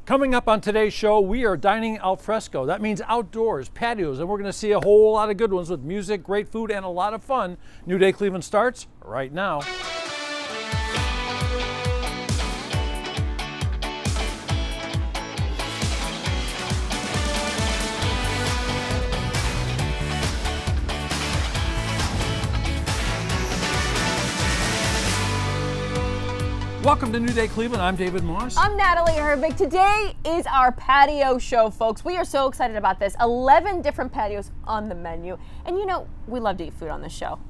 Coming up on today's show, we are dining al fresco. That means outdoors, patios, and we're going to see a whole lot of good ones with music, great food, and a lot of fun. New Day Cleveland starts right now. Welcome to New Day Cleveland. I'm David Moss. I'm Natalie Herbig. Today is our patio show, folks. We are so excited about this. 11 different patios on the menu. And you know, we love to eat food on this show.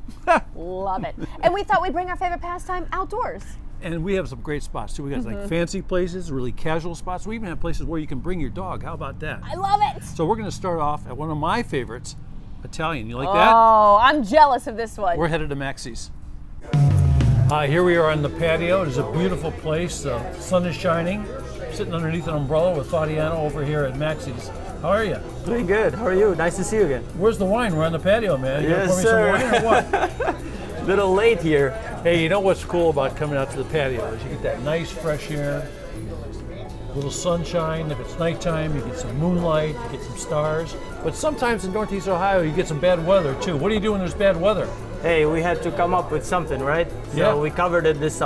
Love it. And we thought we'd bring our favorite pastime outdoors. And we have some great spots too. We got like fancy places, really casual spots. We even have places where you can bring your dog. How about that? I love it. So we're going to start off at one of my favorites, Italian. You like that? Oh, I'm jealous of this one. We're headed to Maxie's. Here we are on the patio. It is a beautiful place. The sun is shining. Sitting underneath an umbrella with Fabiano over here at Maxie's. How are you? Doing good. How are you? Nice to see you again. Where's the wine? We're on the patio, man. You Yes, gonna pour sir. me some wine or what? Little late here. Hey, you know what's cool about coming out to the patio is you get that nice fresh air, little sunshine. If it's nighttime, you get some moonlight, you get some stars. But sometimes in Northeast Ohio, you get some bad weather too. What do you do when there's bad weather? Hey, we had to come up with something, right? Yeah. So we covered it this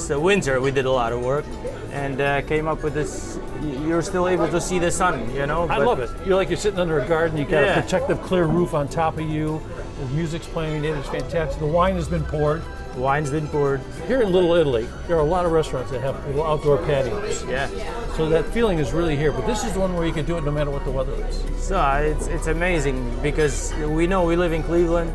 winter. We did a lot of work and came up with this. You're still able to see the sun, you know? I love it. You're sitting under a garden. You got Yeah. a protective, clear roof on top of you. The music's playing. It is fantastic. The wine has been poured. Wine's been poured. Here in Little Italy, there are a lot of restaurants that have little outdoor patios. Yeah. So that feeling is really here. But this is the one where you can do it no matter what the weather is. So it's amazing because we know we live in Cleveland.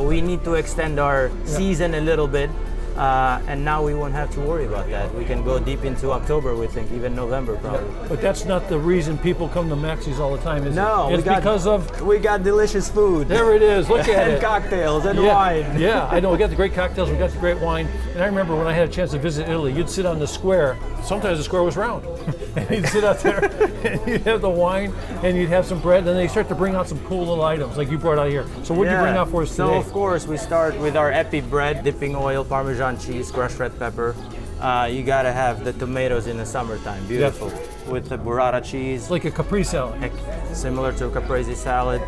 We need to extend our season a little bit. And now we won't have to worry about that. We can go deep into October, we think, even November probably. But that's not the reason people come to Maxie's all the time, is No, it? It's because of... we got delicious food. There it is. Look at and it. cocktails and Yeah, wine. yeah, I know. We got the great cocktails. We got the great wine. And I remember when I had a chance to visit Italy, you'd sit on the square. Sometimes the square was round. And you'd sit out there and you'd have the wine and you'd have some bread. And then they start to bring out some cool little items like you brought out here. So what did you bring out for us today? So of course we start with our epi bread, dipping oil, Parmesan cheese, crushed red pepper. You gotta have the tomatoes in the summertime. Beautiful. Yeah. With the burrata cheese. It's like a Capri salad. Similar to a caprese salad.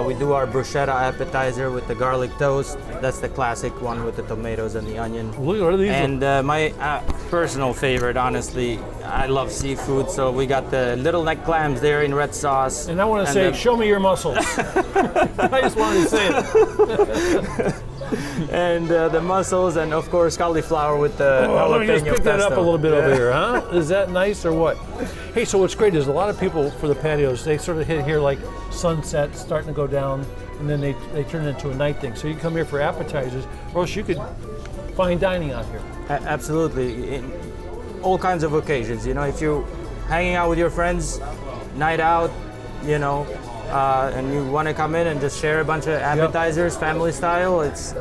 We do our bruschetta appetizer with the garlic toast. That's the classic one with the tomatoes and the onion. Look, what are these? And my personal favorite, honestly, I love seafood. So we got the little neck clams there in red sauce. And I want to say, show me your muscles. I just wanted to say it. And the mussels, and of course cauliflower with the jalapeno let me just pick that up a pesto. little bit over here, huh? Is that nice or what? Hey, so what's great is a lot of people for the patios, they sort of hit here like sunset starting to go down, and then they turn it into a night thing. So you come here for appetizers, or else you could fine dining out here. Absolutely, in all kinds of occasions. You know, if you're hanging out with your friends, night out, you know, and you want to come in and just share a bunch of appetizers, family style, it's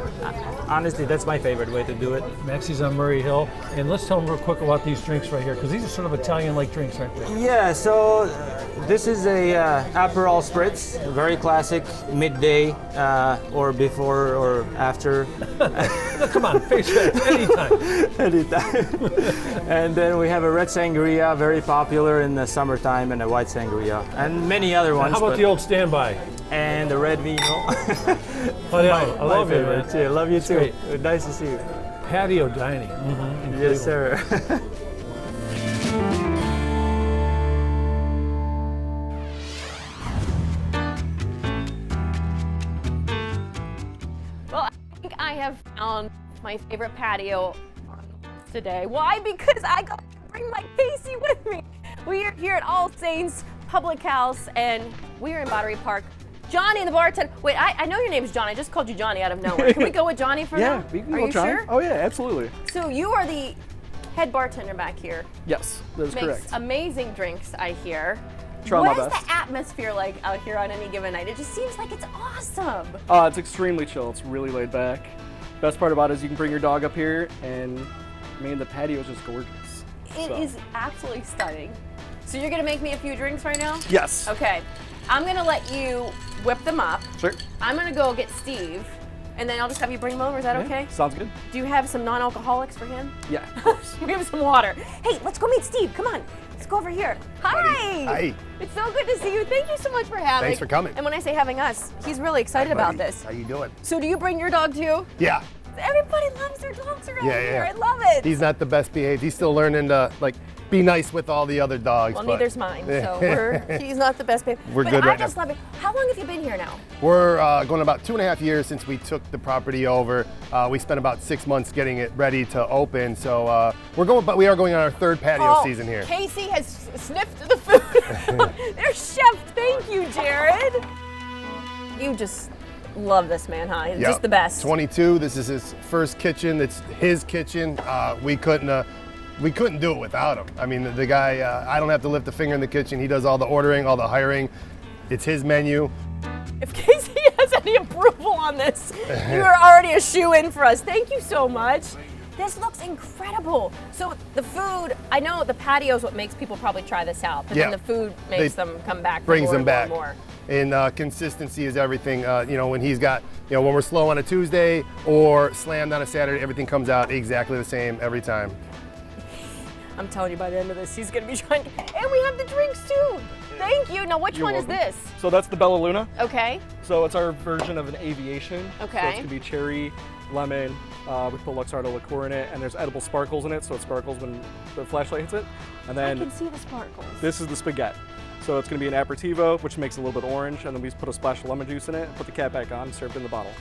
honestly, that's my favorite way to do it. Maxie's on Murray Hill, and let's tell them real quick about these drinks right here, because these are sort of Italian-like drinks, aren't they? Yeah, so this is a Aperol Spritz, very classic, midday or before or after. No, come on, face that, anytime. Anytime. And then we have a red sangria, very popular in the summertime, and a white sangria, and many other ones. And how about the old standby? And the red vino. Oh, yeah, I love you, favorite. man. Yeah, love you too. great. Nice to see you. Patio dining. In Yes, Cleveland. sir. Well, I think I have found my favorite patio today. Why? Because I got to bring my Casey with me. We are here at All Saints Public House, and we are in Battery Park. Johnny, the bartender. Wait, I know your name's John. I just called you Johnny out of nowhere. Can we go with Johnny for now? Yeah, we can Are go you try. sure? Oh yeah, absolutely. So you are the head bartender back here. Yes, that is Makes correct. amazing drinks, I hear. Try my What is best. the atmosphere like out here on any given night? It just seems like it's awesome. It's extremely chill. It's really laid back. Best part about it is you can bring your dog up here, and man, the patio is just gorgeous. It is absolutely stunning. So you're gonna make me a few drinks right now? Yes. Okay. I'm gonna let you whip them up. Sure. I'm gonna go get Steve, and then I'll just have you bring them over. Is that Yeah, okay? Sounds good. Do you have some non-alcoholics for him? Yeah, of course. We have some water. Hey, let's go meet Steve. Come on. Let's go over here. Hi. Hi. It's so good to see you. Thank you so much for having. Thanks for coming. And when I say having us, he's really excited about this. How you doing? So do you bring your dog too? Yeah. Everybody loves their dogs around Yeah, here. yeah. I love it. He's not the best behaved. He's still learning to be nice with all the other dogs. Well, but neither's mine, so he's not the best baby. We're but good I right just now. love it. How long have you been here now? We're going about 2.5 years since we took the property over. We spent about 6 months getting it ready to open. So we are going on our third patio season here. Casey has sniffed the food. There's chef. Thank you, Jared. You just love this man, huh? He's just the best. 22. This is his first kitchen. It's his kitchen. We couldn't do it without him. I mean, the guy. I don't have to lift a finger in the kitchen. He does all the ordering, all the hiring. It's his menu. If Casey has any approval on this, you are already a shoe-in for us. Thank you so much. This looks incredible. So the food, I know the patio is what makes people probably try this out, but then the food makes them come back for brings more them and back. more and more. And consistency is everything. When he's got, when we're slow on a Tuesday or slammed on a Saturday, everything comes out exactly the same every time. I'm telling you, by the end of this, he's gonna be trying to, and we have the drinks too. Thank you. Now, which one is this? So that's the Bella Luna. Okay. So it's our version of an aviation. Okay. So it's gonna be cherry, lemon. We put Luxardo liqueur in it, and there's edible sparkles in it, so it sparkles when the flashlight hits it. And I then can see the sparkles. this is the spaghetti. So it's gonna be an aperitivo, which makes it a little bit orange, and then we just put a splash of lemon juice in it, put the cap back on, served in the bottle.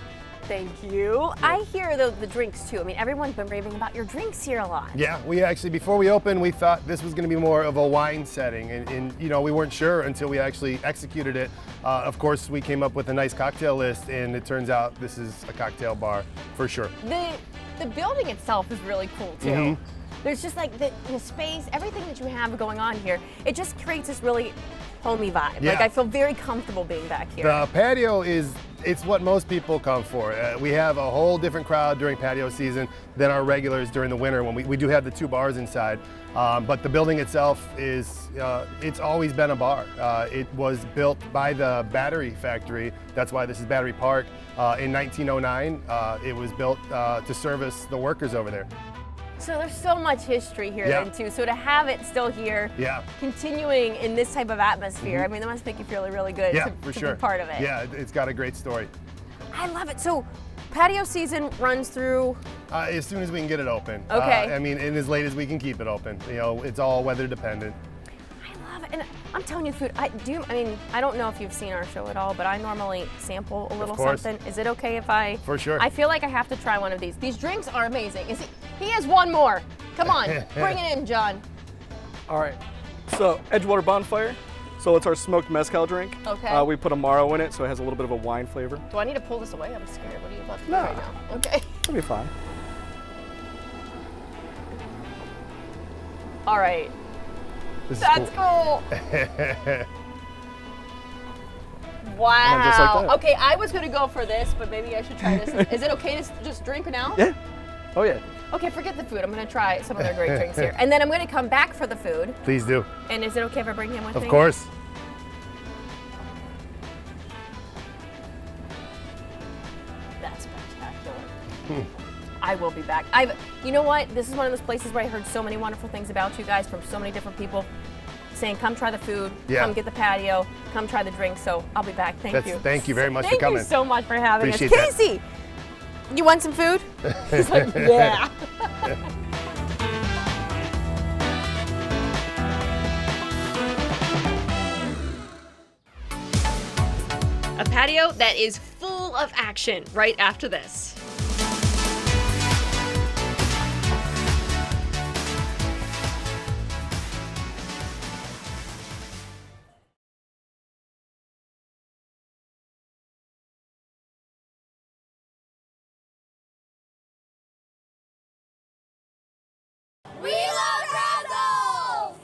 Thank you. I hear the drinks too. I mean, everyone's been raving about your drinks here a lot. Yeah, we actually, before we opened, we thought this was going to be more of a wine setting, and we weren't sure until we actually executed it. Of course, we came up with a nice cocktail list, and it turns out this is a cocktail bar for sure. The building itself is really cool too. Mm-hmm. There's just like the space, everything that you have going on here. It just creates this really homey vibe. Yeah. Like I feel very comfortable being back here. The patio it's what most people come for. We have a whole different crowd during patio season than our regulars during the winter when we do have the 2 bars inside. But the building itself it's always been a bar. It was built by the battery factory. That's why this is Battery Park. In 1909, it was built to service the workers over there. So there's so much history here then too. So to have it still here, continuing in this type of atmosphere, I mean, that must make you feel really good for to sure. be part of it. Yeah, it's got a great story. I love it. So patio season runs through. As soon as we can get it open. Okay. I mean, and as late as we can keep it open. It's all weather dependent. I love it. And I'm telling you, food, I don't know if you've seen our show at all, but I normally sample a little something. Is it okay if I? For sure. I feel like I have to try one of these. These drinks are amazing. He has one more. Come on, bring it in, John. All right. So Edgewater Bonfire. So it's our smoked mezcal drink. Okay. We put Amaro in it, so it has a little bit of a wine flavor. Do I need to pull this away? I'm scared. What are you about to do No. right now? Okay. It'll be fine. All right. This is That's cool. Wow. just like that. Okay, I was gonna go for this, but maybe I should try this. Is it okay to just drink now? Yeah. Oh yeah. Okay, forget the food. I'm gonna try some of their great drinks here. And then I'm gonna come back for the food. Please do. And is it okay if I bring him with me? Of course. That's spectacular. I will be back. You know what? This is one of those places where I heard so many wonderful things about you guys from so many different people saying, come try the food, come get the patio, come try the drinks. So I'll be back. Thank you. Thank you very much for coming. Thank you so much for having Appreciate us. Casey, you want some food? He's like, yeah. A patio that is full of action right after this. We love Razzle!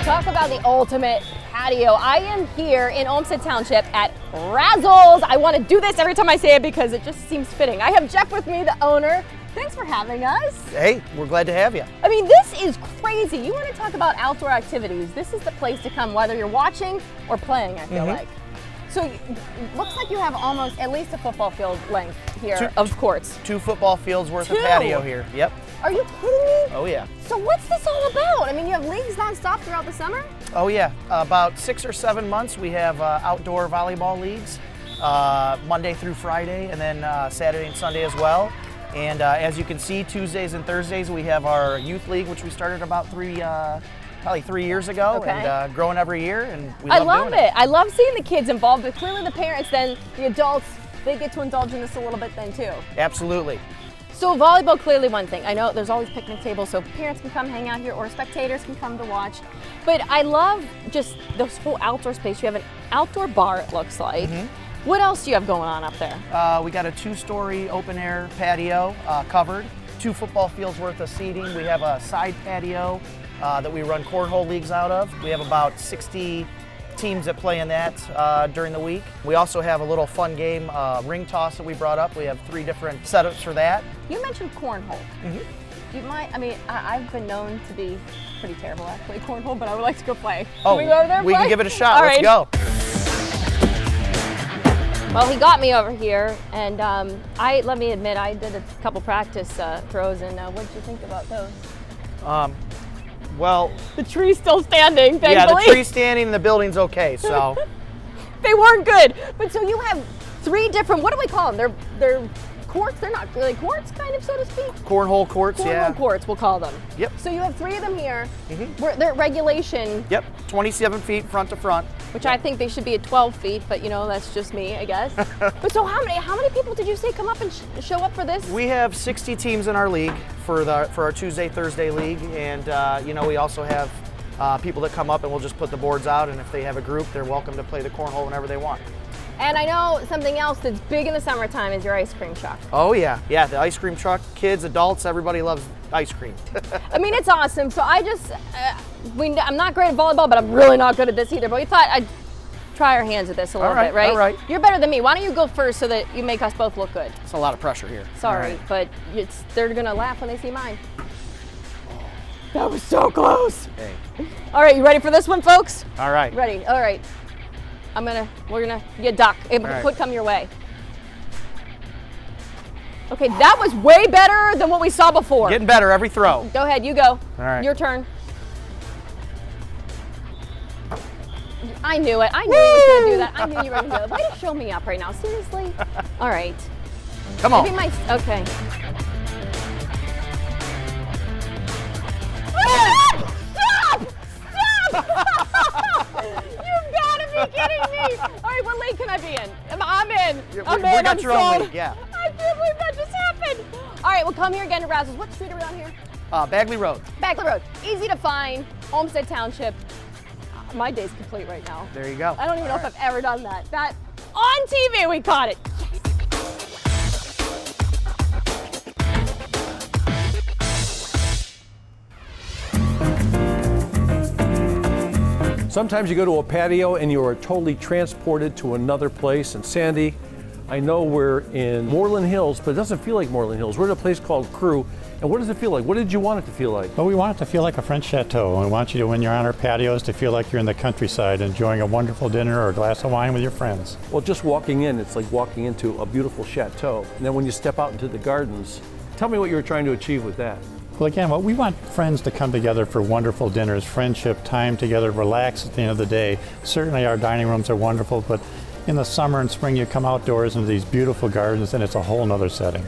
Talk about the ultimate patio. I am here in Olmsted Township at Razzle's. I want to do this every time I say it because it just seems fitting. I have Jeff with me, the owner. Thanks for having us. Hey, we're glad to have you. I mean, this is crazy. You want to talk about outdoor activities. This is the place to come, whether you're watching or playing, I feel like. So looks like you have almost at least a football field length here of courts. 2 football fields worth of 2? patio here. Yep. Are you kidding me? Oh yeah. So what's this all about? I mean, you have leagues nonstop throughout the summer? Oh yeah. About 6 or 7 months we have outdoor volleyball leagues, Monday through Friday, and then Saturday and Sunday as well. And as you can see, Tuesdays and Thursdays we have our youth league, which we started about probably 3 years ago, Okay. and growing every year, and we I love love doing it. I love seeing the kids involved, but clearly the parents, then the adults, they get to indulge in this a little bit then too. Absolutely. So volleyball, clearly one thing. I know there's always picnic tables, so parents can come hang out here or spectators can come to watch. But I love just this whole outdoor space. You have an outdoor bar, it looks like. What else do you have going on up there? We got a 2-story open air patio covered, 2 football fields worth of seating. We have a side patio that we run cornhole leagues out of. We have about 60 teams that play in that during the week. We also have a little fun game, ring toss that we brought up. We have 3 different setups for that. You mentioned cornhole. Do you mind? I mean, I've been known to be pretty terrible at play cornhole, but I would like to go play. Oh, can we go over there and we play? can give it a shot. All Let's right. go. Well, he got me over here, and let me admit, I did a couple practice throws, and what did you think about those? Well, The tree's still standing, thankfully. yeah, the tree's standing and the building's okay, so. They weren't good. But so you have 3 different, what do we call them? They're courts, they're not really courts, kind of, so to speak? Cornhole courts, yeah. Cornhole courts, we'll call them. Yep. So you have 3 of them here. They're regulation, Yep, 27 feet front to front. which I think they should be at 12 feet, but you know, that's just me, I guess. But so how many people did you say come up and show up for this? We have 60 teams in our league for our Tuesday, Thursday league, and we also have people that come up and we'll just put the boards out, and if they have a group, they're welcome to play the cornhole whenever they want. And I know something else that's big in the summertime is your ice cream truck. Oh yeah, the ice cream truck, kids, adults, everybody loves ice cream. I mean, it's awesome. So I just, I'm not great at volleyball, but I'm really not good at this either. But we thought I'd try our hands at this a little bit, right? All right. You're better than me. Why don't you go first so that you make us both look good? It's a lot of pressure here. Sorry, All right. but they're gonna laugh when they see mine. That was so close. Hey. All right, you ready for this one, folks? All right. Ready? All right. We're gonna get duck. Hey, right. Put come your way. Okay, that was way better than what we saw before. Getting better every throw. Go ahead, you go. All right. Your turn. I knew it. I knew he was gonna do that. I knew you were gonna do it. Way to show me up right now. Seriously. All right. Come on. Maybe okay. Stop! You gotta be kidding me! All right, what league can I be in? I'm in. I'm in. We got I'm your own sold. league, yeah. I can't believe that just happened. All right, well, come here again to Razzle's. What street are we on here? Bagley Road. Bagley Road. Easy to find. Olmsted Township. My day's complete right now. There you go. I don't even know if I've ever done that. That on TV we caught it. Sometimes you go to a patio and you are totally transported to another place. And Sandy, I know we're in Moreland Hills, but it doesn't feel like Moreland Hills. We're at a place called Crew. And what does it feel like? What did you want it to feel like? Well, we want it to feel like a French chateau. We want you to, when you're on our patios, to feel like you're in the countryside enjoying a wonderful dinner or a glass of wine with your friends. Well, just walking in, it's like walking into a beautiful chateau. And then when you step out into the gardens, tell me what you were trying to achieve with that. Well, again, we want friends to come together for wonderful dinners, friendship, time together, relax at the end of the day. Certainly our dining rooms are wonderful, but in the summer and spring you come outdoors into these beautiful gardens and it's a whole nother setting.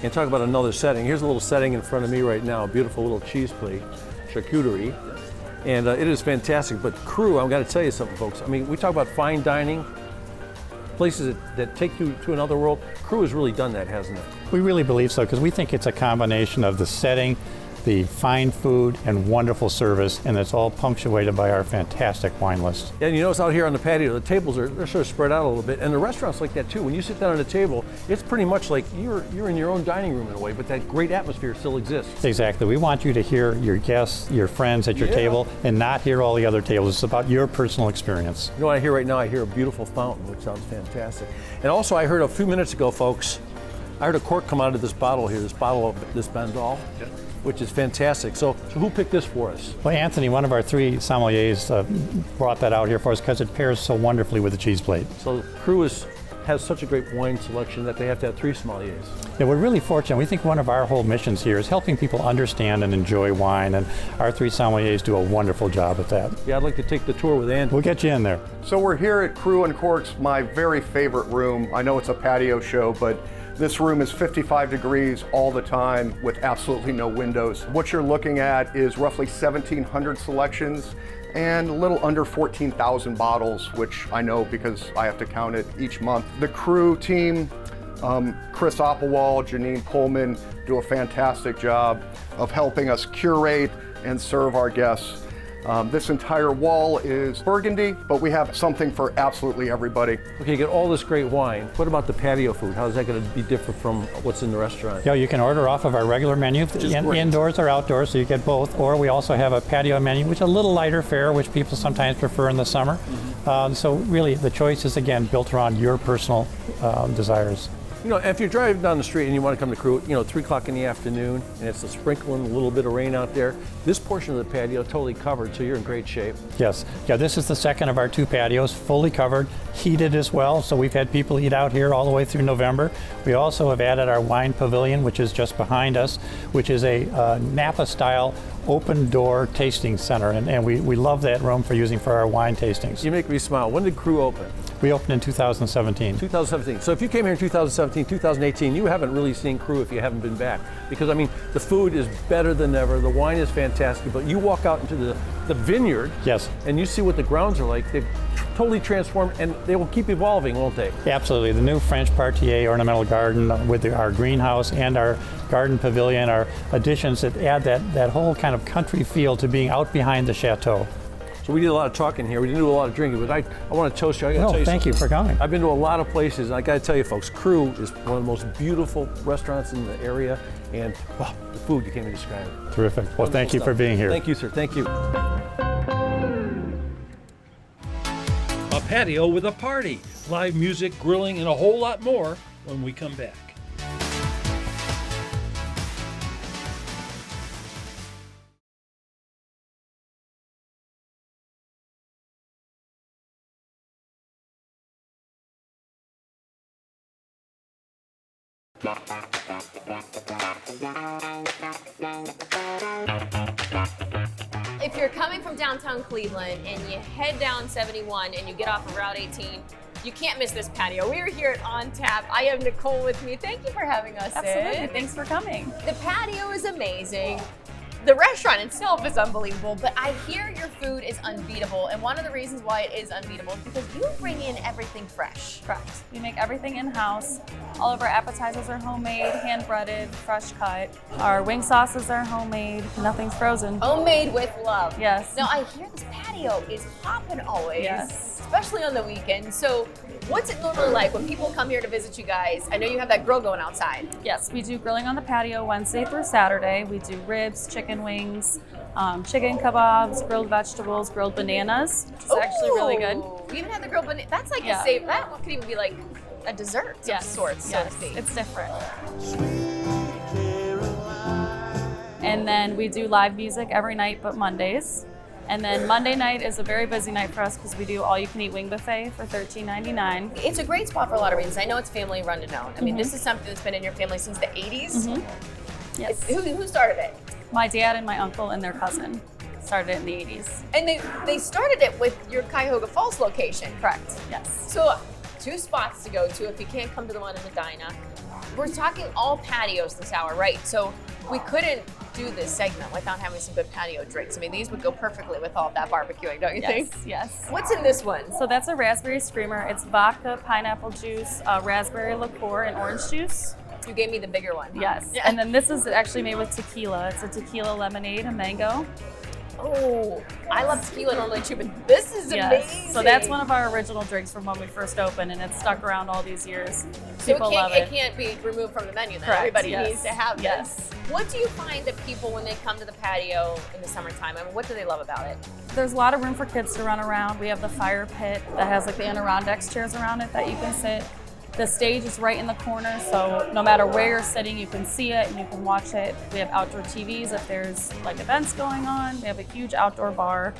And talk about another setting. Here's a little setting in front of me right now, a beautiful little cheese plate, charcuterie. And it is fantastic, but Crew, I've got to tell you something, folks. I mean, we talk about fine dining, places that take you to another world. Crew has really done that, hasn't it? We really believe so because we think it's a combination of the setting, the fine food, and wonderful service, and it's all punctuated by our fantastic wine list. And you notice out here on the patio, the tables they're sort of spread out a little bit, and the restaurant's like that too. When you sit down at a table, it's pretty much like you're in your own dining room in a way, but that great atmosphere still exists. Exactly. We want you to hear your guests, your friends at your table, and not hear all the other tables. It's about your personal experience. You know what I hear right now? I hear a beautiful fountain, which sounds fantastic. And also, I heard a few minutes ago, folks, I heard a cork come out of this bottle here, this bottle of this Benzol. which is fantastic. So who picked this for us? Well, Anthony, one of our 3 sommeliers, brought that out here for us because it pairs so wonderfully with the cheese plate. So Crew has such a great wine selection that they have to have 3 sommeliers. Yeah, we're really fortunate. We think one of our whole missions here is helping people understand and enjoy wine, and our 3 sommeliers do a wonderful job at that. Yeah, I'd like to take the tour with Andy. We'll get you in there. So we're here at Crew and Corks, my very favorite room. I know it's a patio show, but this room is 55 degrees all the time with absolutely no windows. What you're looking at is roughly 1,700 selections and a little under 14,000 bottles, which I know because I have to count it each month. The Crew team, Chris Oppelwall, Janine Pullman, do a fantastic job of helping us curate and serve our guests. This entire wall is burgundy, but we have something for absolutely everybody. Okay, you get all this great wine. What about the patio food? How is that going to be different from what's in the restaurant? Yeah, you can order off of our regular menu, indoors or outdoors, so you get both. Or we also have a patio menu, which is a little lighter fare, which people sometimes prefer in the summer. So really, the choice is, again, built around your personal desires. You know, if you're driving down the street and you want to come to Crew, 3 o'clock in the afternoon, and it's a sprinkling, a little bit of rain out there, this portion of the patio totally covered, so you're in great shape. Yes. Yeah, this is the second of our 2 patios, fully covered, heated as well, so we've had people eat out here all the way through November. We also have added our wine pavilion, which is just behind us, which is a Napa-style open door tasting center, and we love that room for using for our wine tastings. You make me smile. When did Crew open? We opened in 2017. 2017. So if you came here in 2017, 2018, you haven't really seen Crew if you haven't been back. Because, I mean, the food is better than ever, the wine is fantastic, but you walk out into the vineyard, yes, and you see what the grounds are like. They've totally transformed, and they will keep evolving, won't they? Absolutely. The new French Patio ornamental garden with our greenhouse and our garden pavilion are additions that add that whole kind of country feel to being out behind the chateau. So we did a lot of talking here. We didn't do a lot of drinking, but I want to toast you. I got to tell you thank you for coming. I've been to a lot of places, and I got to tell you, folks, Crew is one of the most beautiful restaurants in the area, and wow, the food, you can't even describe it. Terrific. Well, thank you for being here. Thank you, sir. Thank you. A patio with a party, live music, grilling, and a whole lot more when we come back. If you're coming from downtown Cleveland and you head down 71 and you get off of Route 18, you can't miss this patio. We are here at On Tap. I have Nicole with me. Thank you for having us. Absolutely. Thanks for coming. The patio is amazing. The restaurant itself is unbelievable, but I hear your food is unbeatable, and one of the reasons why it is unbeatable is because you bring in everything fresh. Correct. We make everything in-house. All of our appetizers are homemade, hand-breaded, fresh cut. Our wing sauces are homemade. Nothing's frozen. Homemade with love. Yes. Now, I hear this patio is hopping always, Yes. especially on the weekend. So what's it normally like when people come here to visit you guys? I know you have that grill going outside. Yes, we do grilling on the patio Wednesday through Saturday. We do ribs, chicken wings, chicken kebabs, grilled vegetables, grilled bananas, which is actually really good. We even had the grilled banana. That's like Yeah. a save. That one could even be like a dessert of sorts, so to Yes, speak. it's different. And then we do live music every night but Mondays. And then Monday night is a very busy night for us because we do all-you-can-eat wing buffet for $13.99. It's a great spot for a lot of reasons. I know it's family run and owned. I mean, this is something that's been in your family since the 80s. Yes. Who started it? My dad and my uncle and their cousin started it in the 80s. And they started it with your Cuyahoga Falls location. Correct, yes. So 2 spots to go to if you can't come to the one in Medina. We're talking all patios this hour, right? So we couldn't do this segment without having some good patio drinks. I mean, these would go perfectly with all of that barbecuing, don't you think? Yes. What's in this one? So that's a raspberry screamer. It's vodka, pineapple juice, raspberry liqueur, and orange juice. You gave me the bigger one. Yes. Yeah. And then this is actually made with tequila. It's a tequila lemonade and mango. Oh, I love tequila normally too, but this is amazing. So that's one of our original drinks from when we first opened, and it's stuck around all these years. So People love it. it can't be removed from the menu then. Correct, Everybody yes. needs to have this. Yes. What do you find that people, when they come to the patio in the summertime, I mean, what do they love about it? There's a lot of room for kids to run around. We have the fire pit that has like the Adirondacks chairs around it that you can sit. The stage is right in the corner, so no matter where you're sitting, you can see it and you can watch it. We have outdoor TVs if there's like events going on. We have a huge outdoor bar.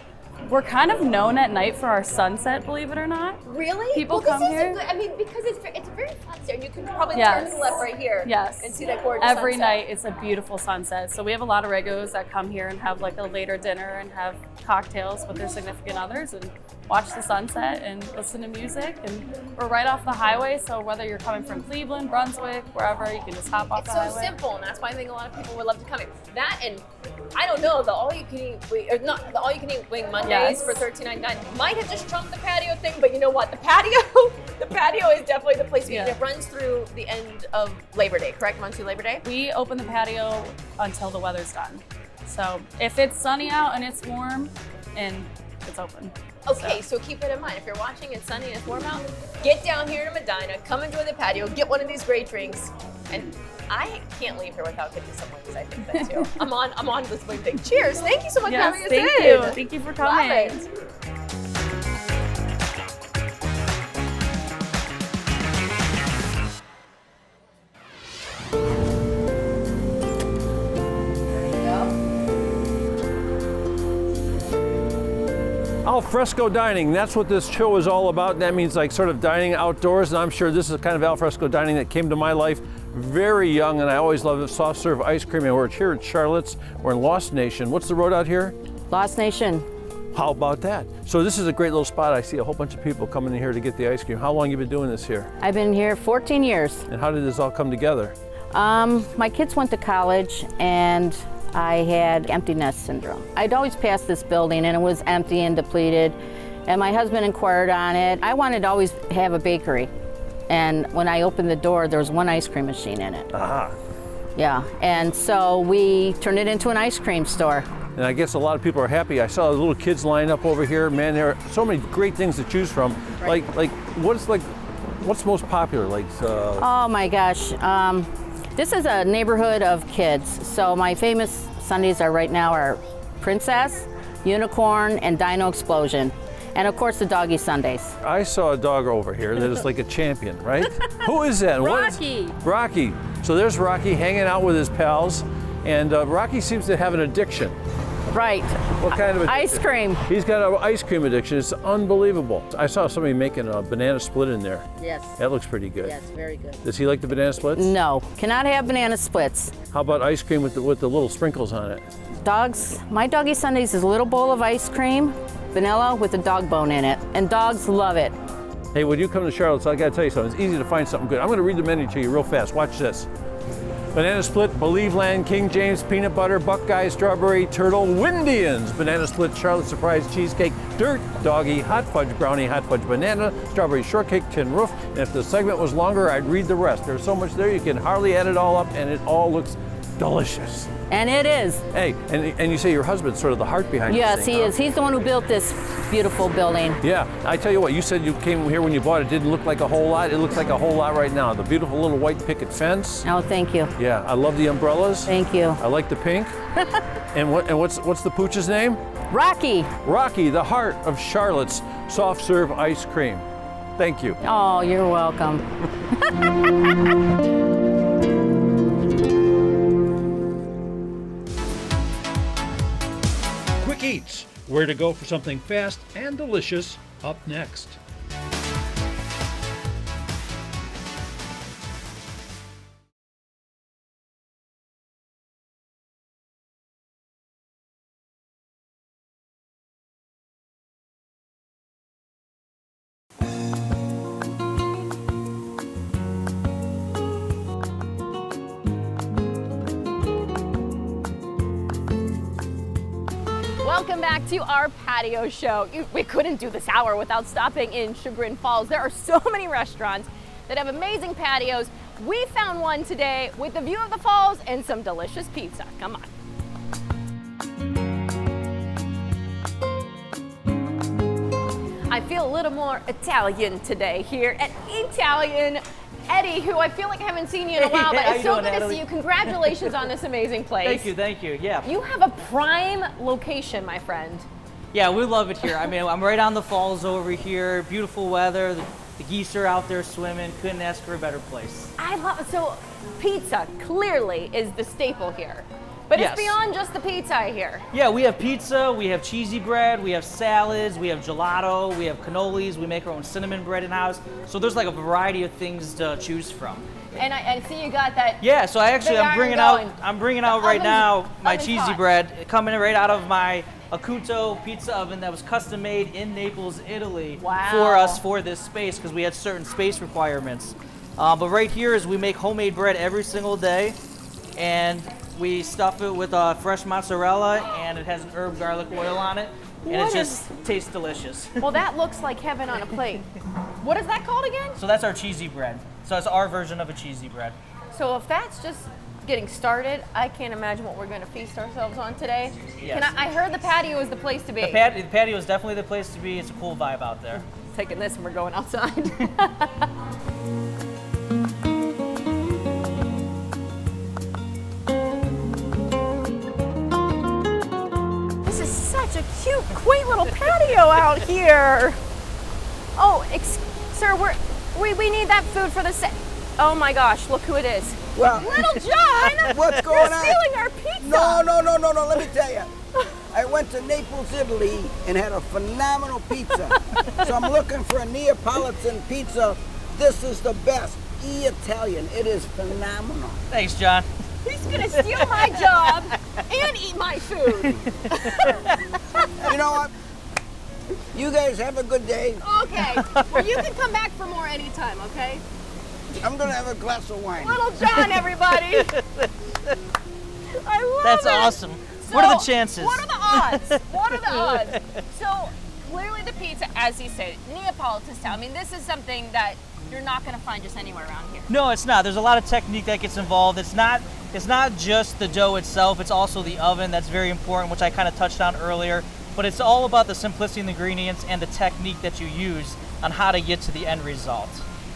We're kind of known at night for our sunset, believe it or not. Really? People well, come here. I mean, because it's very flat there. You can probably turn to the left right here. Yes. And see that gorgeous Every sunset. night it's a beautiful sunset. So we have a lot of regulars that come here and have like a later dinner and have cocktails with their significant others and watch the sunset and listen to music. And we're right off the highway, so whether you're coming from Cleveland, Brunswick, wherever, you can just hop off It's the so highway. simple, and that's why I think a lot of people would love to come here. That and I don't know, the all-you-can-eat wing, or not the all-you-can-eat wing Mondays Yes. for $13.99 might have just trumped the patio thing, but you know what? The patio is definitely the place to be. And it runs through the end of Labor Day, correct? Runs through Labor Day. We open the patio until the weather's done. So if it's sunny out and it's warm, and it's open. Okay, so keep it in mind. If you're watching, it's sunny and it's warm out, get down here to Medina, come enjoy the patio, get one of these great drinks, and I can't leave here without getting some wings. I think that too. I'm on this wing thing. Cheers! Thank you so much for having us thank in. you. Thank you for coming. Love it. Al fresco dining, that's what this show is all about. That means like sort of dining outdoors, and I'm sure this is the kind of al fresco dining that came to my life very young, and I always love it. Soft serve ice cream, and we're here at Charlotte's. We're in Lost Nation. What's the road out here? Lost Nation. How about that? So this is a great little spot. I see a whole bunch of people coming in here to get the ice cream. How long have you been doing this here? I've been here 14 years. And how did this all come together? My kids went to college and I had empty nest syndrome. I'd always passed this building and it was empty and depleted, and my husband inquired on it. I wanted to always have a bakery, and when I opened the door, there was one ice cream machine in it. Aha. Yeah, and so we turned it into an ice cream store. And I guess a lot of people are happy. I saw the little kids line up over here. Man, there are so many great things to choose from. Right. What's most popular? Oh my gosh. This is a neighborhood of kids. So my famous sundaes right now are Princess, Unicorn, and Dino Explosion. And of course the doggy sundaes. I saw a dog over here that is like a champion, right? Who is that? Rocky. Rocky. So there's Rocky hanging out with his pals, and Rocky seems to have an addiction. Right. What kind of addiction? Ice cream. He's got an ice cream addiction. It's unbelievable. I saw somebody making a banana split in there. Yes. That looks pretty good. Yes, very good. Does he like the banana splits? No, cannot have banana splits. How about ice cream with the little sprinkles on it? Dogs, my doggy sundaes is a little bowl of ice cream, vanilla with a dog bone in it, and dogs love it. Hey, when you come to Charlotte's, I gotta tell you something. It's easy to find something good. I'm gonna read the menu to you real fast. Watch this. Banana split, Believe Land, King James, peanut butter, Buckeye, strawberry, turtle, Windians. Banana split, Charlotte surprise, cheesecake, dirt, doggy, hot fudge brownie, hot fudge banana, strawberry shortcake, tin roof. And if the segment was longer, I'd read the rest. There's so much there, you can hardly add it all up, and it all looks delicious. And it is. Hey, and you say your husband's sort of the heart behind this Yes, thing, he huh? is. He's the one who built this beautiful building. Yeah, I tell you what, you said you came here when you bought it. Didn't look like a whole lot. It looks like a whole lot right now. The beautiful little white picket fence. Oh, thank you. Yeah, I love the umbrellas. Thank you. I like the pink. And what's the pooch's name? Rocky. Rocky, the heart of Charlotte's soft serve ice cream. Thank you. Oh, you're welcome. Quick Eats, where to go for something fast and delicious, up next. Welcome back to our patio show. We couldn't do this hour without stopping in Chagrin Falls. There are so many restaurants that have amazing patios. We found one today with a view of the falls and some delicious pizza. Come on. I feel a little more Italian today here at Italian. Eddie, who I feel like I haven't seen you in a while, but it's so good to see you. Congratulations on this amazing place. Thank you, yeah. You have a prime location, my friend. Yeah, we love it here. I mean, I'm right on the falls over here, beautiful weather. The geese are out there swimming. Couldn't ask for a better place. I love it. So pizza clearly is the staple here. But Yes. it's beyond just the pizza, I hear. Yeah, we have pizza, we have cheesy bread, we have salads, we have gelato, we have cannolis, we make our own cinnamon bread in-house. So there's like a variety of things to choose from. And I see you got that. Yeah, so I'm bringing out right now my oven's cheesy hot. bread coming right out of my Acuto pizza oven that was custom made in Naples, Italy for us for this space because we had certain space requirements. But right here is we make homemade bread every single day, and we stuff it with fresh mozzarella, and it has an herb garlic oil on it, and it just tastes delicious. Well, that looks like heaven on a plate. What is that called again? So that's our cheesy bread. So it's our version of a cheesy bread. So if that's just getting started, I can't imagine what we're going to feast ourselves on today. Yes. I heard the patio is the place to be. The patio is definitely the place to be. It's a cool vibe out there. Taking this and we're going outside. This is such a cute, quaint little patio out here. Oh, sir, we need that food for the set. Oh my gosh, look who it is. Well, Little John! what's going on? You're stealing our pizza! No, let me tell you. I went to Naples, Italy, and had a phenomenal pizza. So I'm looking for a Neapolitan pizza. This is the best. Italian. It is phenomenal. Thanks, John. He's gonna steal my job and eat my food. You know what? You guys have a good day. Okay. Well, you can come back for more anytime, okay? I'm gonna have a glass of wine. Little John, everybody. I love That's it. awesome. So, what are the chances? What are the odds? What are the odds? So clearly the pizza, as you said, Neapolitan style. I mean, this is something that you're not going to find just anywhere around here. No, it's not. There's a lot of technique that gets involved. It's not just the dough itself. It's also the oven that's very important, which I kind of touched on earlier. But it's all about the simplicity in the ingredients and the technique that you use on how to get to the end result.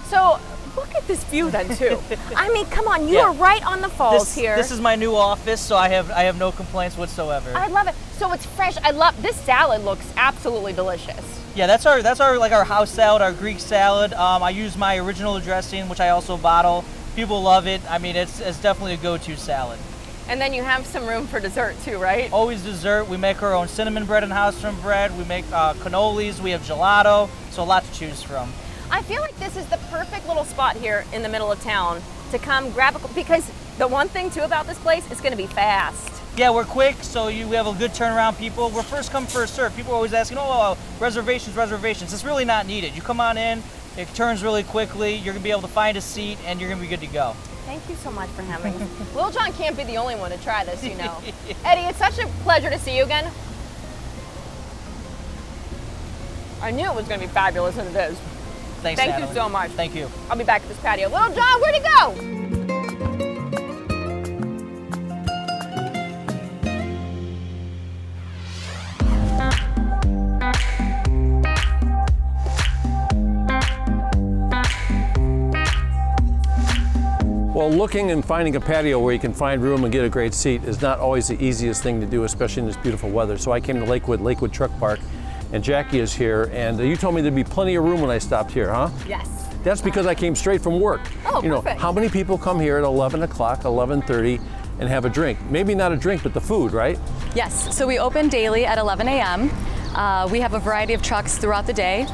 So look at this view then too. I mean, come on, you are right on the falls here. This is my new office, so I have no complaints whatsoever. I love it. So it's fresh. I love this salad. Looks absolutely delicious. Yeah, that's our like our house salad, our Greek salad. I use my original dressing, which I also bottle. People love it. I mean, it's definitely a go-to salad. And then you have some room for dessert too, right? Always dessert. We make our own cinnamon bread and house from bread. We make cannolis. We have gelato. So a lot to choose from. I feel like this is the perfect little spot here in the middle of town to come grab a, because the one thing too about this place is going to be fast. Yeah, we're quick, so we have a good turnaround. People, we're first come, first serve. People are always asking, reservations. It's really not needed. You come on in, it turns really quickly. You're gonna be able to find a seat, and you're gonna be good to go. Thank you so much for having me. Lil John can't be the only one to try this, you know. Eddie, it's such a pleasure to see you again. I knew it was gonna be fabulous, and it is. Thanks, Thank Natalie. you so much. Thank you. I'll be back at this patio. Lil John, where'd he go? Well, looking and finding a patio where you can find room and get a great seat is not always the easiest thing to do, especially in this beautiful weather. So I came to Lakewood Truck Park, and Jackie is here, and you told me there'd be plenty of room when I stopped here, huh? Yes. That's because I came straight from work. Oh, you know, perfect. how many people come here at 11 o'clock, 11:30, and have a drink? Maybe not a drink, but the food, right? Yes, so we open daily at 11 a.m. We have a variety of trucks throughout the day.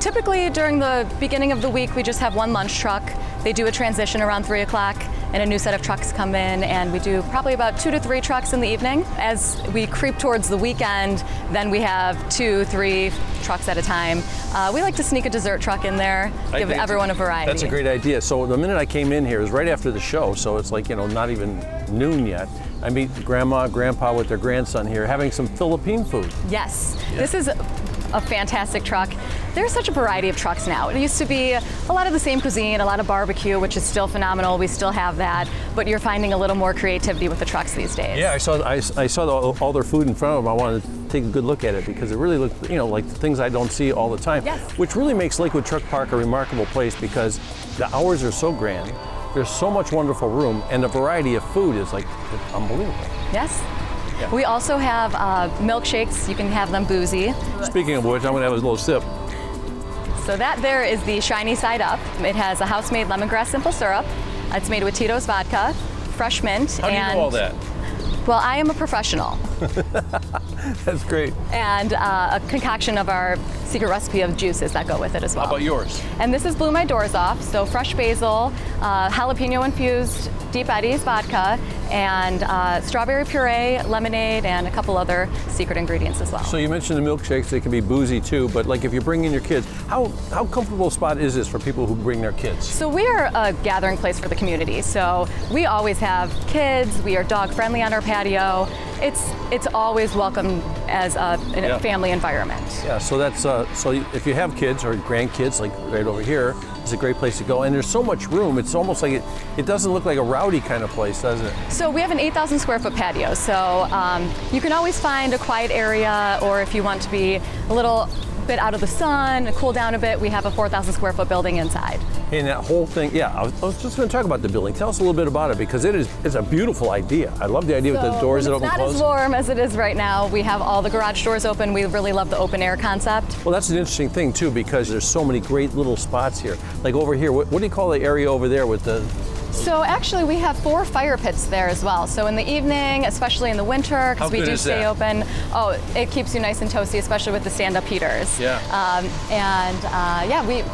Typically during the beginning of the week, we just have one lunch truck. They do a transition around 3 o'clock and a new set of trucks come in, and we do probably about 2 to 3 trucks in the evening. As we creep towards the weekend, then we have 2, 3 trucks at a time. We like to sneak a dessert truck in there, give everyone a variety. That's a great idea. So the minute I came in here, it was right after the show, so it's like, you know, not even noon yet. I meet grandma, grandpa with their grandson here having some Philippine food. Yes, this is a fantastic truck. There's such a variety of trucks now. It used to be a lot of the same cuisine, a lot of barbecue, which is still phenomenal. We still have that, but you're finding a little more creativity with the trucks these days. Yeah, I saw all their food in front of them. I wanted to take a good look at it because it really looked, you know, like the things I don't see all the time. Yes. Which really makes Lakewood Truck Park a remarkable place because the hours are so grand. There's so much wonderful room, and the variety of food is like unbelievable. Yes. Yeah. We also have milkshakes. You can have them boozy. Speaking of which, I'm gonna have a little sip. So that there is the shiny side up. It has a house-made lemongrass simple syrup. It's made with Tito's vodka, fresh mint, How do you know all that? Well, I am a professional. That's great. And a concoction of our secret recipe of juices that go with it as well. How about yours? And this is Blew My Doors Off, so fresh basil, jalapeno-infused Deep Eddies vodka, and strawberry puree, lemonade, and a couple other secret ingredients as well. So you mentioned the milkshakes, they can be boozy too, but like if you bring in your kids, how comfortable a spot is this for people who bring their kids? So we are a gathering place for the community. So we always have kids, we are dog friendly on our patio. It's always welcome as a family environment. Yeah, so that's so if you have kids or grandkids, like right over here, it's a great place to go. And there's so much room. It's almost like it doesn't look like a rowdy kind of place, does it? So we have an 8,000 square foot patio. So you can always find a quiet area, or if you want to be a little bit out of the sun, cool down a bit, we have a 4,000 square foot building inside. And that whole thing, yeah, I was just going to talk about the building. Tell us a little bit about it, because it's a beautiful idea. I love the idea with the doors that open and close. It's not as warm as it is right now. We have all the garage doors open. We really love the open air concept. Well, that's an interesting thing too, because there's so many great little spots here. Like over here, what do you call the area over there with the... So actually we have 4 fire pits there as well. So in the evening, especially in the winter, because we do stay open, it keeps you nice and toasty, especially with the stand-up heaters. Yeah.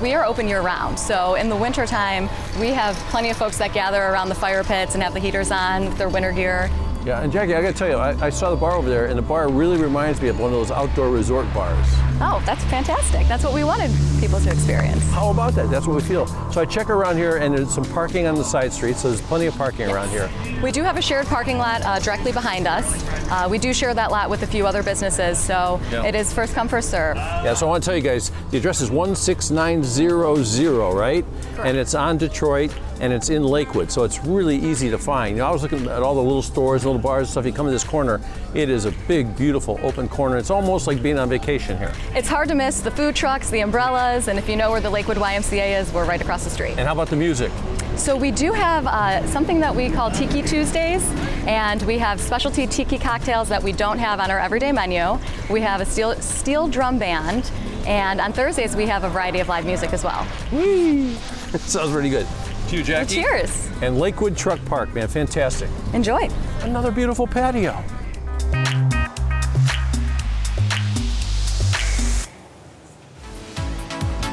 We are open year-round. So in the winter time, we have plenty of folks that gather around the fire pits and have the heaters on with their winter gear. Yeah, and Jackie, I got to tell you, I saw the bar over there, and the bar really reminds me of one of those outdoor resort bars. Oh, that's fantastic. That's what we wanted people to experience. How about that? That's what we feel. So I check around here, and there's some parking on the side streets, so there's plenty of parking around here. We do have a shared parking lot directly behind us. We do share that lot with a few other businesses, so it is first come, first serve. Yeah, so I want to tell you guys, the address is 16900, right? Correct. And it's on Detroit, and it's in Lakewood, so it's really easy to find. You know, I was looking at all the little stores, little bars and stuff. You come to this corner, it is a big, beautiful, open corner. It's almost like being on vacation here. It's hard to miss the food trucks, the umbrellas, and if you know where the Lakewood YMCA is, we're right across the street. And how about the music? So we do have something that we call Tiki Tuesdays, and we have specialty tiki cocktails that we don't have on our everyday menu. We have a steel drum band, and on Thursdays we have a variety of live music as well. Whee! Sounds really good. To you, Jackie. Well, cheers. And Lakewood Truck Park, man, fantastic. Enjoy. Another beautiful patio.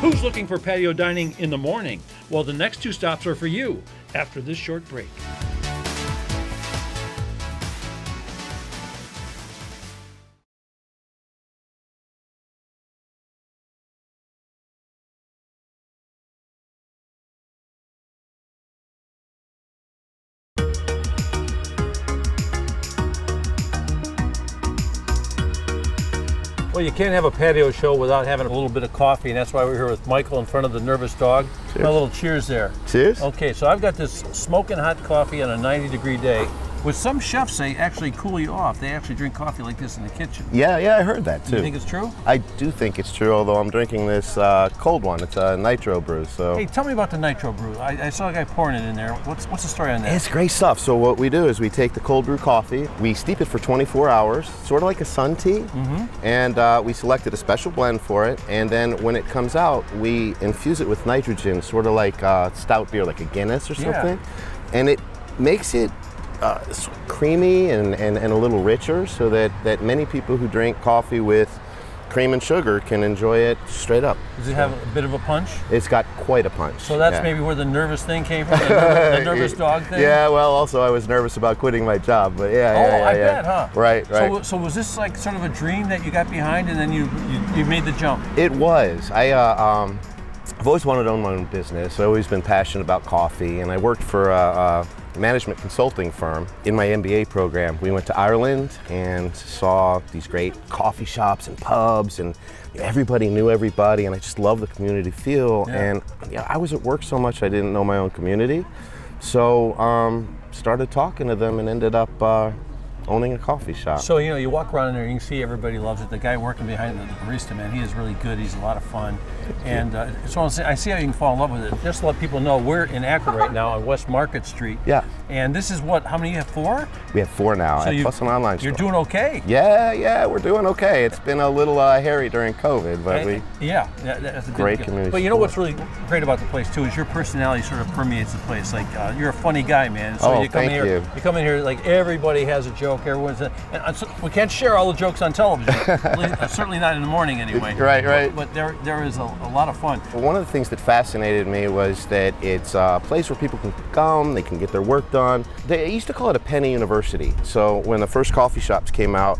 Who's looking for patio dining in the morning? Well, the next 2 stops are for you after this short break. Well, you can't have a patio show without having a little bit of coffee, and that's why we're here with Michael in front of the Nervous Dog. Cheers. A little cheers there. Cheers. Okay, so I've got this smoking hot coffee on a 90-degree day. With some chefs, they actually cool you off. They actually drink coffee like this in the kitchen. Yeah, I heard that too. You think it's true? I do think it's true, although I'm drinking this cold one. It's a nitro brew. So. Hey, tell me about the nitro brew. I saw a guy pouring it in there. What's the story on that? It's great stuff. So what we do is we take the cold brew coffee, we steep it for 24 hours, sort of like a sun tea, and we selected a special blend for it, and then when it comes out, we infuse it with nitrogen, sort of like stout beer, like a Guinness or something, and it makes it creamy and a little richer, so that many people who drink coffee with cream and sugar can enjoy it straight up. Does it have a bit of a punch? It's got quite a punch. So that's maybe where the nervous thing came from, the nervous dog thing? Yeah, well, also I was nervous about quitting my job, but I bet, huh? Right. So was this like sort of a dream that you got behind and then you made the jump? It was. I've always wanted to own my own business. I've always been passionate about coffee, and I worked for a management consulting firm. In my MBA program, we went to Ireland and saw these great coffee shops and pubs, and everybody knew everybody, and I just loved the community feel. And I was at work so much I didn't know my own community, so started talking to them and ended up owning a coffee shop. So, you know, you walk around in there, you can see everybody loves it. The guy working behind the barista, man, he is really good. He's a lot of fun. And so I see how you can fall in love with it. Just to let people know, we're in Akron right now on West Market Street. Yeah. And this is what, how many you have, 4? We have 4 now, So plus an online store. You're doing okay. Yeah, we're doing okay. It's been a little hairy during COVID, but that's a great good community. But you know support. what's really great about the place too is your personality sort of permeates the place. Like you're a funny guy, man. So you come thank in here, you. You come in here like everybody has a joke. Everyone's we can't share all the jokes on television. Certainly not in the morning anyway. Right. But there is a lot of fun. One of the things that fascinated me was that it's a place where people can come, they can get their work done. They used to call it a penny university. So when the first coffee shops came out,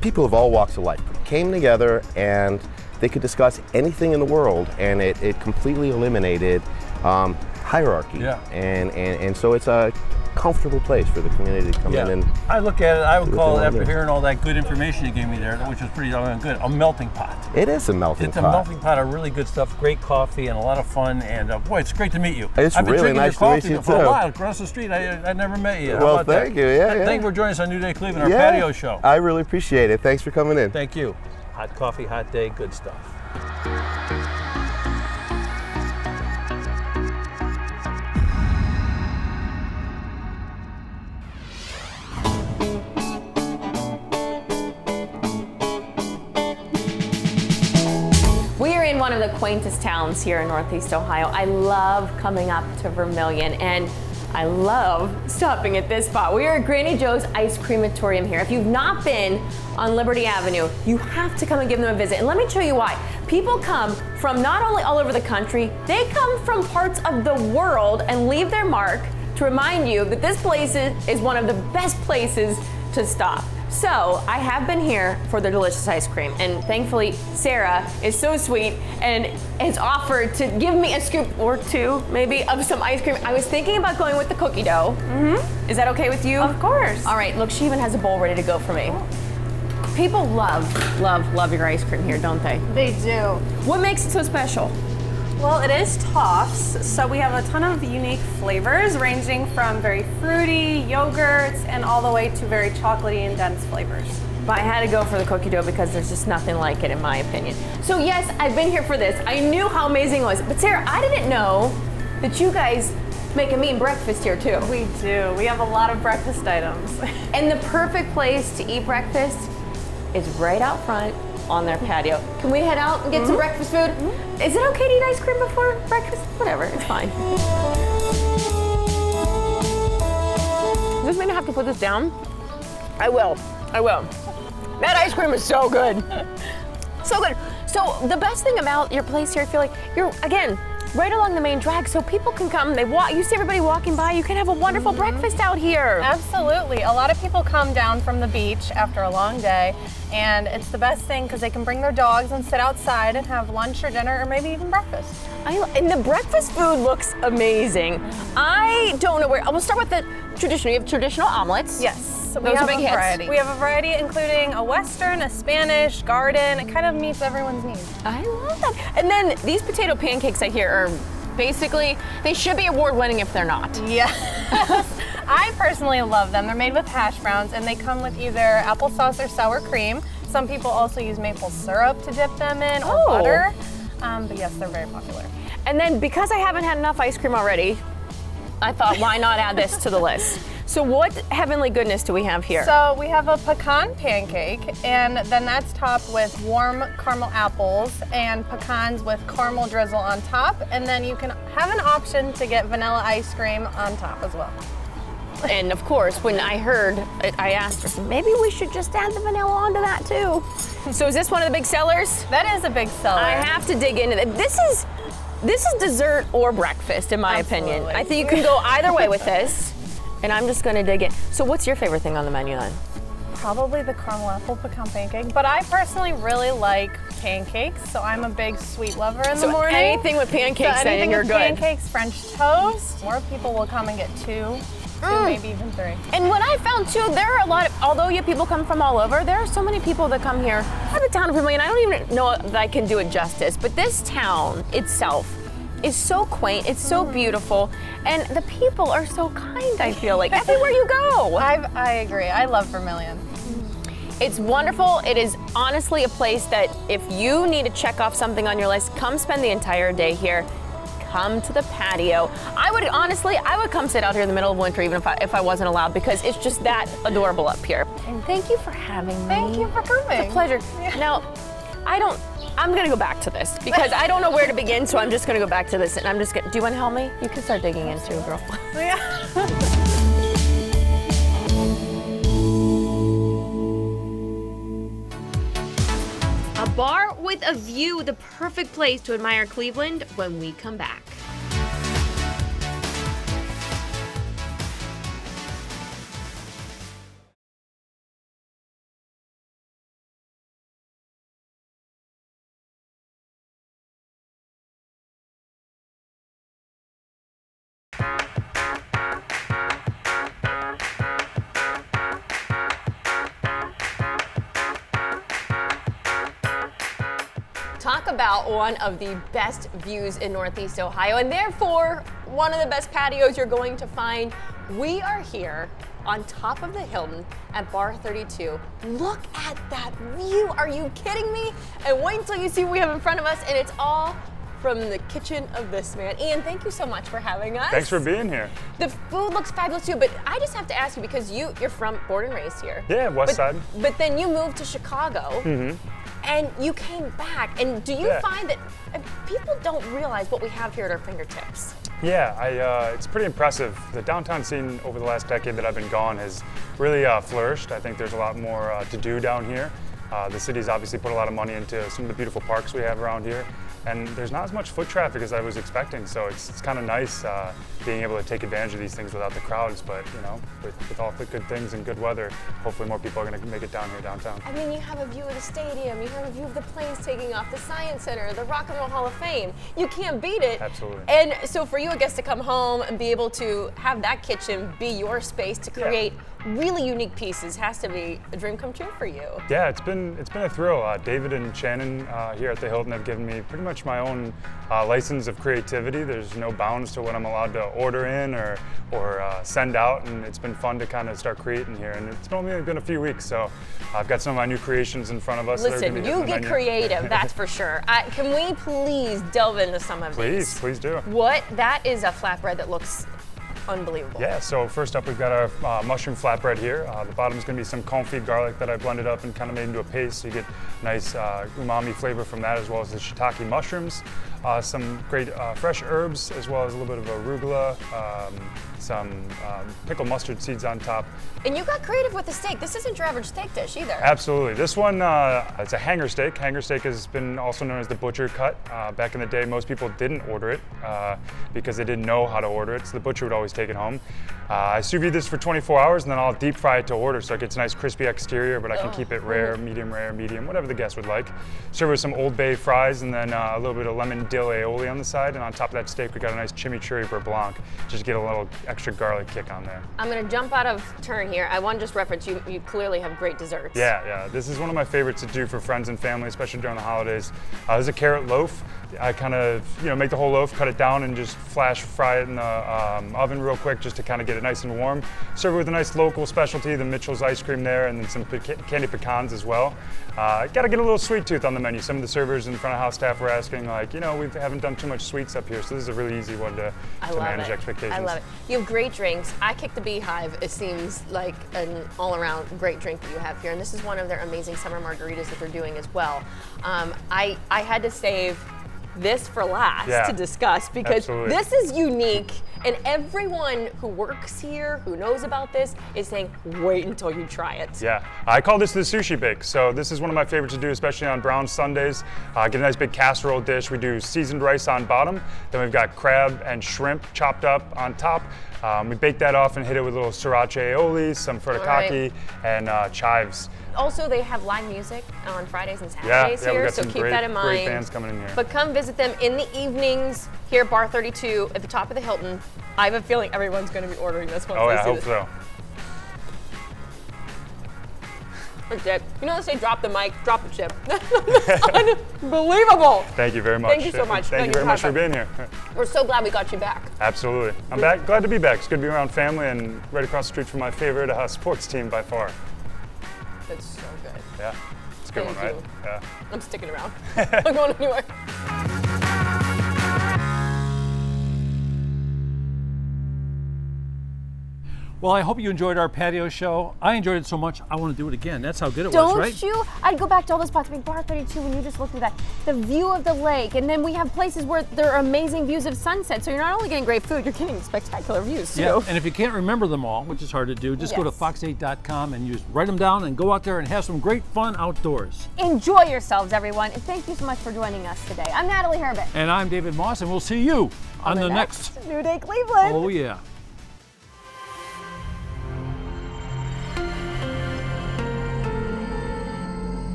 people of all walks of life came together and they could discuss anything in the world, and it completely eliminated hierarchy. Yeah. And so it's a comfortable place for the community to come in and I look at it, I would call it, after do. hearing all that good information you gave me there, which was pretty doggone good, a melting pot. It is a melting pot. It's a melting pot of really good stuff, great coffee, and a lot of fun. And boy, it's great to meet you. It's I've been really drinking nice your to meet coffee you for a too. while across the street. I never met you. How Well, about that? thank you. Yeah. Thank you for joining us on New Day Cleveland, our patio show. I really appreciate it. Thanks for coming in. Thank you. Hot coffee, hot day, good stuff. We are in one of the quaintest towns here in Northeast Ohio. I love coming up to Vermilion, and I love stopping at this spot. We are at Granny Joe's Ice Crematorium here. If you've not been on Liberty Avenue, you have to come and give them a visit. And let me show you why. People come from not only all over the country, they come from parts of the world and leave their mark to remind you that this place is one of the best places to stop. So I have been here for the delicious ice cream, and thankfully Sarah is so sweet and has offered to give me a scoop or two maybe of some ice cream. I was thinking about going with the cookie dough. Is that okay with you? Of course. All right, look, she even has a bowl ready to go for me. People love your ice cream here, don't they? They do. What makes it so special? Well, it is Toffs, so we have a ton of unique flavors ranging from very fruity, yogurts, and all the way to very chocolatey and dense flavors. But I had to go for the cookie dough because there's just nothing like it in my opinion. So yes, I've been here for this. I knew how amazing it was. But Sarah, I didn't know that you guys make a mean breakfast here too. We do. We have a lot of breakfast items. And the perfect place to eat breakfast is right out front on their patio. Can we head out and get some breakfast food? Is it okay to eat ice cream before breakfast? Whatever, it's fine. Does this mean I have to put this down? I will. That ice cream is so good. So good. So the best thing about your place here, I feel like you're, again, right along the main drag, so people can come, you see everybody walking by, you can have a wonderful breakfast out here. Absolutely. A lot of people come down from the beach after a long day, and it's the best thing because they can bring their dogs and sit outside and have lunch or dinner or maybe even breakfast. And the breakfast food looks amazing. I don't know where, we'll start with the traditional. You have traditional omelets. Yes. So Those we are have big a hits. variety. We have a variety including a Western, a Spanish, garden. It kind of meets everyone's needs. I love that. And then these potato pancakes I hear are basically, they should be award-winning if they're not. Yeah. I personally love them. They're made with hash browns and they come with either applesauce or sour cream. Some people also use maple syrup to dip them in or butter. But yes, they're very popular. And then because I haven't had enough ice cream already, I thought why not add this to the list? So what heavenly goodness do we have here? So we have a pecan pancake, and then that's topped with warm caramel apples and pecans with caramel drizzle on top. And then you can have an option to get vanilla ice cream on top as well. And of course, when I heard, I asked her, maybe we should just add the vanilla onto that too. So is this one of the big sellers? That is a big seller. I have to dig into it. This is dessert or breakfast, in my opinion. I think you can go either way with this. And I'm just gonna dig in. So what's your favorite thing on the menu then? Probably the caramel apple pecan pancake, but I personally really like pancakes, so I'm a big sweet lover in the morning. Anything with pancakes, then you're good. Pancakes, French toast. More people will come and get two, maybe even 3. And what I found too, there are a lot of, although you people come from all over, there are so many people that come here. The town of Vermilion, I don't even know that I can do it justice, but this town itself is so quaint, it's so beautiful, and the people are so kind, I feel like, everywhere you go. I agree. I love Vermilion. It's wonderful. It is honestly a place that if you need to check off something on your list, come spend the entire day here. Come to the patio. I would come sit out here in the middle of winter even if I wasn't allowed, because it's just that adorable up here. And thank you for having me. Thank you for coming. It's a pleasure. Now, I'm gonna go back to this because I don't know where to begin, so I'm just gonna go back to this and I'm just gonna, do you wanna help me? You can start digging in too, girl. A bar with a view, the perfect place to admire Cleveland when we come back. Talk about one of the best views in Northeast Ohio, and therefore one of the best patios you're going to find. We are here on top of the Hilton at Bar 32. Look at that view. Are you kidding me? And wait until you see what we have in front of us, and it's all from the kitchen of this man. Ian, thank you so much for having us. Thanks for being here. The food looks fabulous too, but I just have to ask you, because you're born and raised here. Yeah, West Side. But then you moved to Chicago. Mm-hmm. And you came back, and do you find that people don't realize what we have here at our fingertips? Yeah, it's pretty impressive. The downtown scene over the last decade that I've been gone has really flourished. I think there's a lot more to do down here. The city's obviously put a lot of money into some of the beautiful parks we have around here, and there's not as much foot traffic as I was expecting, so it's kind of nice being able to take advantage of these things without the crowds, but you know, with all the good things and good weather, hopefully more people are going to make it down here downtown. I mean, you have a view of the stadium, you have a view of the planes taking off, the Science Center, the Rock and Roll Hall of Fame. You can't beat it. Absolutely. And so for you, I guess, to come home and be able to have that kitchen be your space to create really unique pieces has to be a dream come true for you. Yeah, it's been a thrill. David and Shannon here at the Hilton have given me pretty much my own license of creativity. There's no bounds to what I'm allowed to order in or send out, and it's been fun to kind of start creating here. And it's only been a few weeks, so I've got some of my new creations in front of us. Listen, you get creative, that's for sure. Can we please delve into some of these? Please do. That is a flatbread that looks unbelievable. Yeah, so first up we've got our mushroom flatbread here. The bottom is going to be some confit garlic that I blended up and kind of made into a paste, so you get nice umami flavor from that, as well as the shiitake mushrooms. Some great fresh herbs, as well as a little bit of arugula, some pickled mustard seeds on top. And you got creative with the steak. This isn't your average steak dish either. Absolutely. This one, it's a hanger steak. Hanger steak has been also known as the butcher cut. Back in the day, most people didn't order it because they didn't know how to order it, so the butcher would always take it home. I sous vide this for 24 hours, and then I'll deep fry it to order, so it gets a nice crispy exterior, but I can keep it rare, medium, whatever the guest would like. Serve with some Old Bay fries, and then a little bit of lemon dill aioli on the side, and on top of that steak, we got a nice chimichurri beurre blanc, just to get a little extra garlic kick on there. I'm gonna jump out of turn here. I want to just reference you clearly have great desserts. Yeah. This is one of my favorites to do for friends and family, especially during the holidays. This is a carrot loaf. I kind of, make the whole loaf, cut it down, and just flash fry it in the oven real quick just to kind of get it nice and warm. Serve it with a nice local specialty, the Mitchell's ice cream there, and then some candy pecans as well. Got to get a little sweet tooth on the menu. Some of the servers and front of house staff were asking, like, we haven't done too much sweets up here, so this is a really easy one to manage expectations. I love it. You have great drinks. I Kick the Beehive, it seems like an all-around great drink that you have here, and this is one of their amazing summer margaritas that they're doing as well. I had to save this for last to discuss because this is unique, and everyone who works here, who knows about this, is saying, wait until you try it. Yeah, I call this the sushi bake. So this is one of my favorites to do, especially on brown Sundays. Get a nice big casserole dish. We do seasoned rice on bottom. Then we've got crab and shrimp chopped up on top. We bake that off and hit it with a little sriracha aioli, some furikake, and chives. Also, they have live music on Fridays and Saturdays here, so keep that in mind. Great bands coming in here. But come visit them in the evenings here at Bar 32 at the top of the Hilton. I have a feeling everyone's going to be ordering this one. Oh yeah, I hope so. That's it. You know they say drop the mic, drop the chip. Unbelievable. Thank you very much. Thank you so much. Thank you very much for being here. We're so glad we got you back. Absolutely. I'm back. Glad to be back. It's good to be around family and right across the street from my favorite sports team by far. That's so good. Yeah. It's a good one, right? Yeah. I'm sticking around. I'm not going anywhere. Well, I hope you enjoyed our patio show. I enjoyed it so much, I want to do it again. That's how good it Don't was, right? you? I'd go back to all those spots. I mean, Bar 32, when you just look through that, the view of the lake, and then we have places where there are amazing views of sunset. So you're not only getting great food, you're getting spectacular views too. Yeah, and if you can't remember them all, which is hard to do, just go to fox8.com and you just write them down and go out there and have some great fun outdoors. Enjoy yourselves, everyone, and thank you so much for joining us today. I'm Natalie Herbert. And I'm David Moss, and we'll see you on the next New Day Cleveland. Oh, yeah.